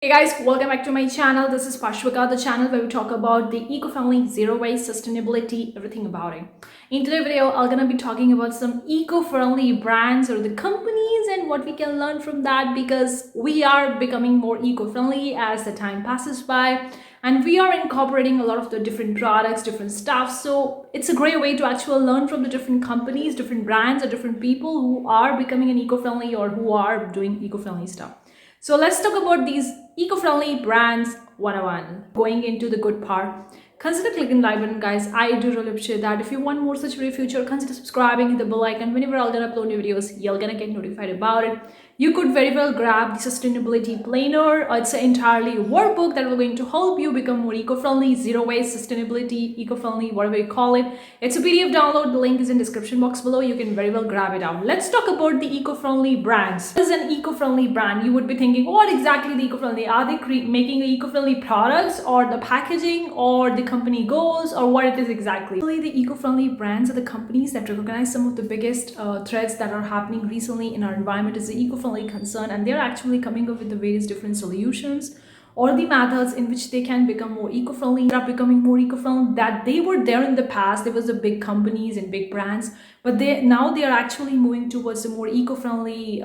Hey guys, welcome back to my channel. This is Pashwika, the channel where we talk about the eco-friendly, zero-waste, sustainability, everything about it. In today's video, I'm gonna be talking about some eco-friendly brands or the companies and what we can learn from that, because we are becoming more eco-friendly as the time passes by, and we are incorporating a lot of the different products, different stuff. So it's a great way to actually learn from the different companies, different brands, or different people who are becoming an eco-friendly or who are doing eco-friendly stuff. So let's talk about these eco-friendly brands 101. Going into the good part, consider clicking like button, guys. I do really appreciate that. If you want more such video future, consider subscribing, hit the bell icon. Whenever I'll gonna upload new videos, you're gonna get notified about it. You could very well grab the sustainability planner. It's an entirely workbook that will going to help you become more eco-friendly, zero waste, sustainability, eco-friendly, whatever you call it. It's a PDF download. The link is in description box below. You can very well grab it out. Let's talk about the eco-friendly brands. What is an eco-friendly brand? You would be thinking, what exactly the eco-friendly? Are they making eco-friendly products, or the packaging, or the company goals, or what it is exactly? The eco-friendly brands are the companies that recognize some of the biggest threats that are happening recently in our environment is the eco-friendly concern, and they're actually coming up with the various different solutions or the methods in which they can become more eco-friendly. They are becoming more eco-friendly that they were there in the past. There was the big companies and big brands, but now they are actually moving towards the more eco-friendly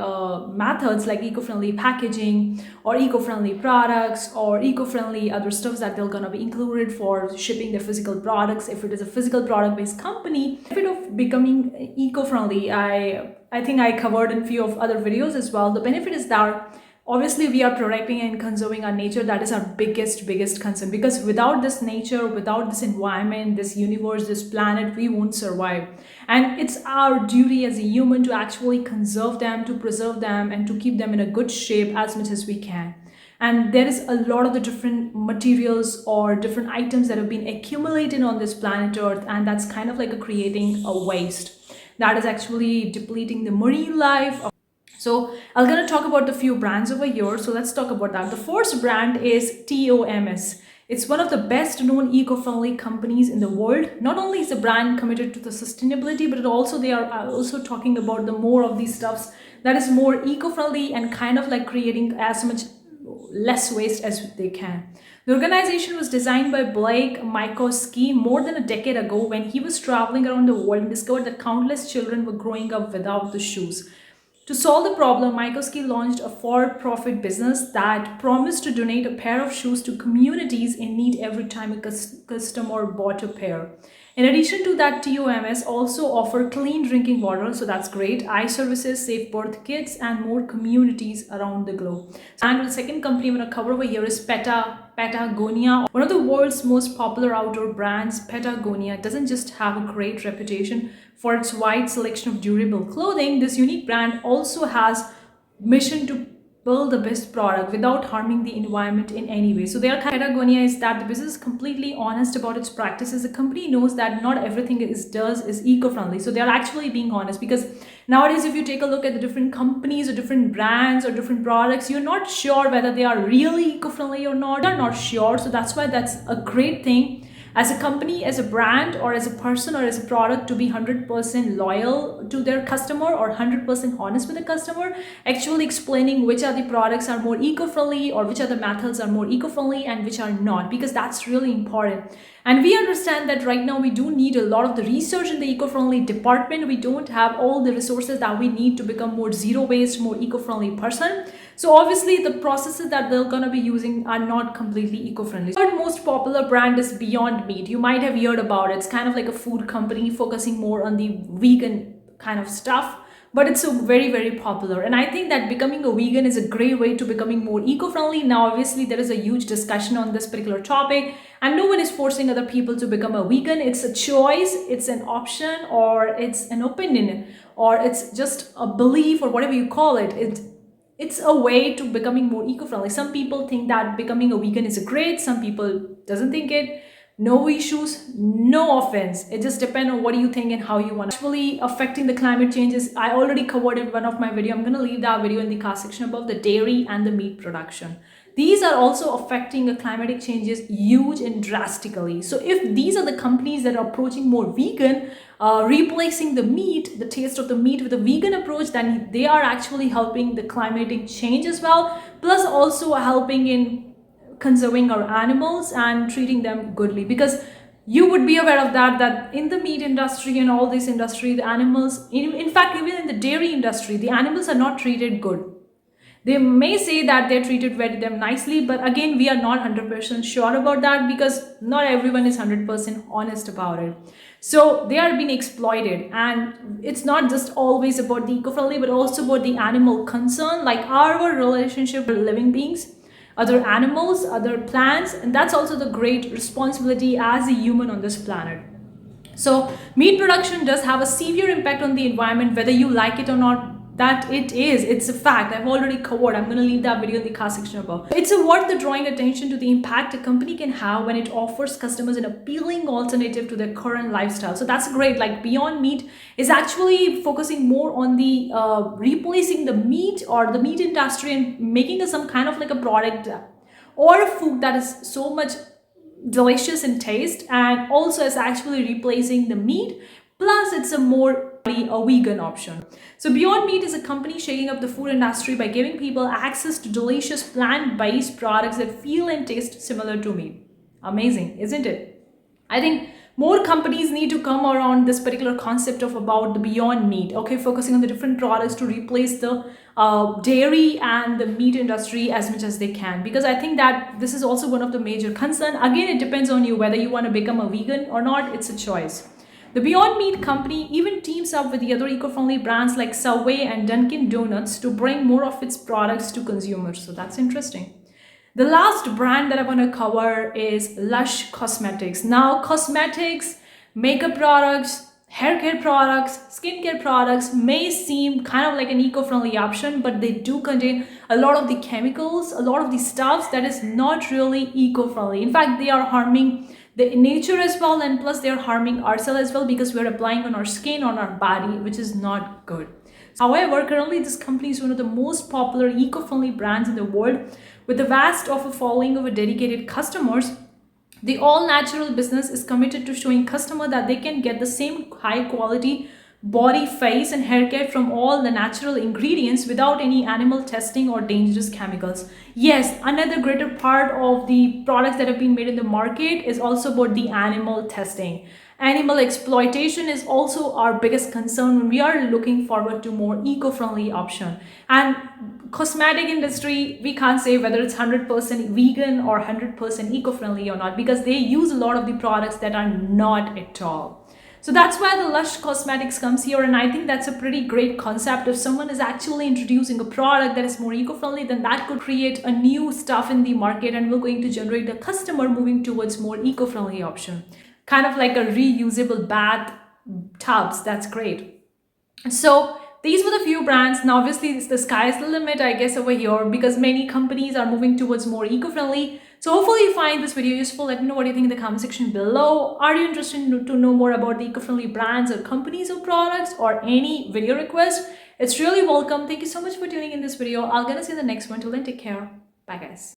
methods, like eco-friendly packaging or eco-friendly products or eco-friendly other stuff that they're gonna be included for shipping their physical products. If it is a physical product based company, benefit of becoming eco-friendly, I think I covered in a few of other videos as well. The benefit is that obviously we are protecting and conserving our nature. That is our biggest concern, because without this nature, without this environment, this universe, this planet, we won't survive. And it's our duty as a human to actually conserve them, to preserve them, and to keep them in a good shape as much as we can. And there is a lot of the different materials or different items that have been accumulated on this planet Earth, and that's kind of like creating a waste that is actually depleting the marine life. So I'm going to talk about the few brands over here. So let's talk about that. The first brand is TOMS. It's one of the best known eco-friendly companies in the world. Not only is the brand committed to the sustainability, but they are also talking about the more of these stuffs that is more eco-friendly and kind of like creating as much less waste as they can. The organization was designed by Blake Mycoskie more than a decade ago, when he was traveling around the world and discovered that countless children were growing up without the shoes. To solve the problem, Mycoskie launched a for-profit business that promised to donate a pair of shoes to communities in need every time a customer bought a pair. In addition to that, TOMS also offer clean drinking water, so that's great, eye services, safe birth kits, and more communities around the globe. And the second company I'm going to cover over here is Patagonia. One of the world's most popular outdoor brands, Patagonia doesn't just have a great reputation for its wide selection of durable clothing. This unique brand also has mission to build the best product without harming the environment in any way. So their Patagonia is that the business is completely honest about its practices. The company knows that not everything it does is eco-friendly. So they're actually being honest, because nowadays if you take a look at the different companies or different brands or different products, you're not sure whether they are really eco-friendly or not. You're not sure. So that's why that's a great thing as a company, as a brand, or as a person, or as a product, to be 100% loyal to their customer or 100% honest with the customer, actually explaining which are the products are more eco-friendly or which are the methods are more eco-friendly and which are not, because that's really important. And we understand that right now we do need a lot of the research in the eco-friendly department. We don't have all the resources that we need to become more zero waste, more eco-friendly person. So obviously the processes that they're gonna be using are not completely eco-friendly. The third most popular brand is Beyond Meat. You might have heard about it. It's kind of like a food company focusing more on the vegan kind of stuff, but it's so very popular. And I think that becoming a vegan is a great way to becoming more eco-friendly. Now obviously there is a huge discussion on this particular topic, and no one is forcing other people to become a vegan. It's a choice, it's an option, or it's an opinion, or it's just a belief, or whatever you call it. It's a way to becoming more eco-friendly. Some people think that becoming a vegan is great, some people doesn't think it. No issues, no offense. It just depends on what do you think and how you want. Actually affecting the climate changes, I already covered in one of my video. I'm going to leave that video in the card section above, the dairy and the meat production. these are also affecting the climatic changes huge and drastically. So if these are the companies that are approaching more vegan, replacing the meat, the taste of the meat with a vegan approach, then they are actually helping the climatic change as well, plus also helping in conserving our animals and treating them goodly. Because you would be aware of that in the meat industry and all this industry, the animals, in fact even in the dairy industry, the animals are not treated good. They may say that they're treated very them nicely, but again, we are not 100% sure about that, because not everyone is 100% honest about it. So they are being exploited, and it's not just always about the eco-friendly, but also about the animal concern, like our relationship with living beings, other animals, other plants, and that's also the great responsibility as a human on this planet. So meat production does have a severe impact on the environment, whether you like it or not. That it's a fact. I've already covered. I'm going to leave that video in the card section above. It's worth the drawing attention to the impact a company can have when it offers customers an appealing alternative to their current lifestyle. So that's great. Like Beyond Meat is actually focusing more on the replacing the meat or the meat industry and making some kind of like a product or a food that is so much delicious in taste, and also is actually replacing the meat, plus it's a vegan option. So Beyond Meat is a company shaking up the food industry by giving people access to delicious plant-based products that feel and taste similar to meat. Amazing, isn't it? I think more companies need to come around this particular concept of about the Beyond Meat, okay, focusing on the different products to replace the dairy and the meat industry as much as they can, because I think that this is also one of the major concern. Again, it depends on you whether you want to become a vegan or not. It's a choice. The Beyond Meat company even teams up with the other eco-friendly brands like Subway and Dunkin' Donuts to bring more of its products to consumers. So that's interesting. The last brand that I want to cover is Lush Cosmetics. Now, cosmetics, makeup products, hair care products, skincare products may seem kind of like an eco-friendly option, but they do contain a lot of the chemicals, a lot of the stuffs that is not really eco-friendly. In fact, they are harming the nature as well, and plus they are harming ourselves as well, because we're applying on our skin, on our body, which is not good. However, currently this company is one of the most popular eco-friendly brands in the world, with a vast of a following of a dedicated customers. The all-natural business is committed to showing customer that they can get the same high-quality body, face, and hair care from all the natural ingredients without any animal testing or dangerous chemicals. Yes, another greater part of the products that have been made in the market is also about the animal testing. Animal exploitation is also our biggest concern when we are looking forward to more eco-friendly option. And cosmetic industry, we can't say whether it's 100% vegan or 100% eco-friendly or not, because they use a lot of the products that are not at all. So that's why the Lush Cosmetics comes here, and I think that's a pretty great concept. If someone is actually introducing a product that is more eco-friendly, then that could create a new stuff in the market, and we're going to generate the customer moving towards more eco-friendly option. Kind of like a reusable bath tubs. That's great. So these were the few brands. Now, obviously, the sky is the limit, I guess, over here, because many companies are moving towards more eco-friendly. So hopefully you find this video useful. Let me know what you think in the comment section below. Are you interested to know more about the eco-friendly brands or companies or products, or any video request? It's really welcome. Thank you so much for tuning in this video. I'm gonna see you in the next one. Till then, take care. Bye, guys.